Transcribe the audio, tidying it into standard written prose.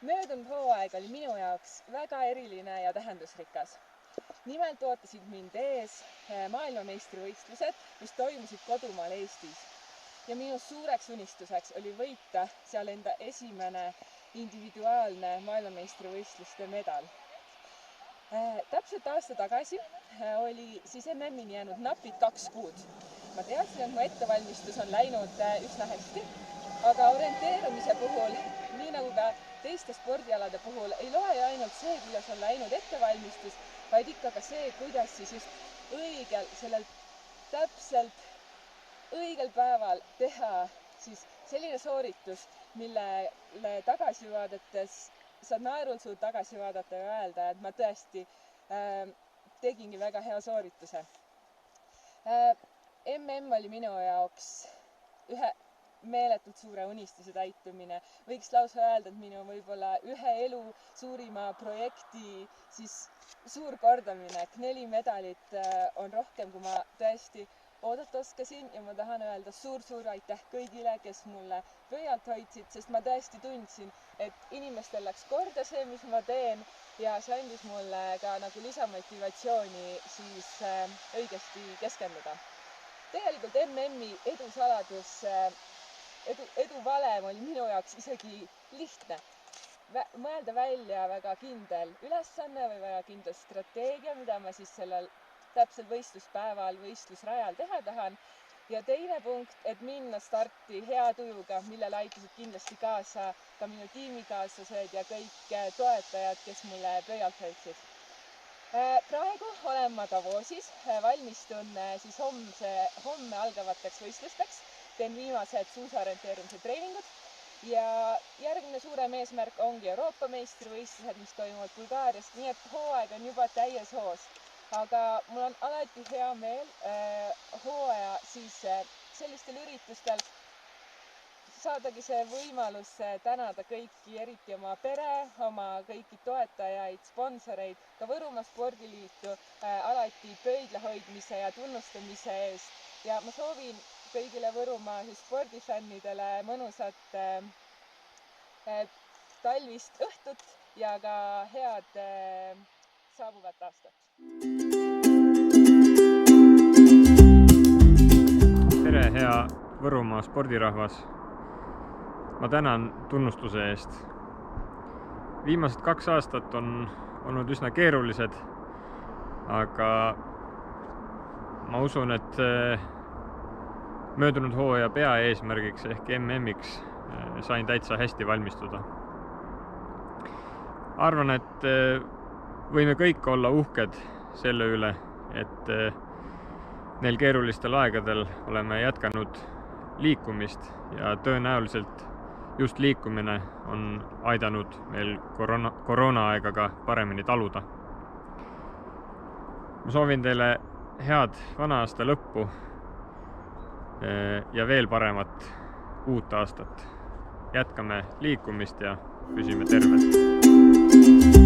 Möödunud hooaeg oli minu jaoks väga eriline ja tähendusrikas. Nimelt ootasid mind ees maailmameistrivõistlused, mis toimusid kodumaal Eestis. Ja minu suureks unistuseks oli võita seal enda esimene individuaalne maailmameistrivõistluste medal. Täpselt aasta tagasi oli siis MM-ini jäänud napid 2 kuud. Ma teadsin, et mu ettevalmistus on läinud üsna hästi, aga orienteerumise puhul, nii nagu ka teiste spordialade puhul, ei loe ainult see, kuidas on läinud ettevalmistus, vaid ikka ka see, kuidas siis just täpselt õigel päeval teha siis selline sooritus, millele tagasi vaadates saad naerulsuud tagasi vaadata ja öelda, et ma tõesti tegingi väga hea soorituse. MM oli minu jaoks ühe meeletult suure unistuse täitumine. Võiks lausa öelda, et minu võib-olla ühe elu suurima projekti siis suur kordamine. 4 medalit on rohkem, kui ma tõesti oodata oskasin ja ma tahan öelda suur-suur aitäh kõigile, kes mulle pöialt hoidsid, sest ma tõesti tundsin, et inimestel läks korda see, mis ma teen ja see andis mulle ka nagu lisamotivatsiooni siis õigesti keskenduda. Tegelikult MM-i edusaladus, edu valem oli minu jaoks isegi lihtne. Mõelda välja väga kindel ülesanne või väga kindel strateegia, mida ma siis sellel täpselt võistluspäeval, võistlusrajal teha tahan. Ja teine punkt, et minna starti hea tujuga, millele aitasid kindlasti kaasa ka minu tiimikaaslased ja kõik toetajad, kes mulle pöialt hoidsid. Praegu olen ma Davosis, valmistun siis homme algavateks võistlusteks, teen viimased suusaorienteerumise treeningud ja järgmine suurem eesmärk ongi Euroopa meistrivõistlused, mis toimuvad Bulgaarias, nii et hooaeg on juba täies hoos. Aga mul on alati hea meel hooaja siis sellistel üritustel saadagi see võimalus tänada kõiki, eriti oma pere, oma kõiki toetajaid, sponsoreid, ka Võrumaa Spordiliitu alati pöidla hoidmise ja tunnustamise eest ja ma soovin kõigile Võrumaa spordifännidele mõnusat talvist õhtut ja ka head saabuvat aastat. Tere, hea Võrumaa spordirahvas! Ma tänan tunnustuse eest. Viimased 2 aastat on olnud üsna keerulised, aga ma usun, et möödunud hooaja peaeesmärgiks ehk MM-iks sain täitsa hästi valmistuda. Arvan, et võime kõik olla uhked selle üle, et neil keerulistel aegadel oleme jätkanud liikumist ja tõenäoliselt just liikumine on aidanud meil koroonaaega ka paremini taluda. Ma soovin teile head vana-aasta lõppu ja veel paremat uut aastat. Jätkame liikumist ja püsime terved!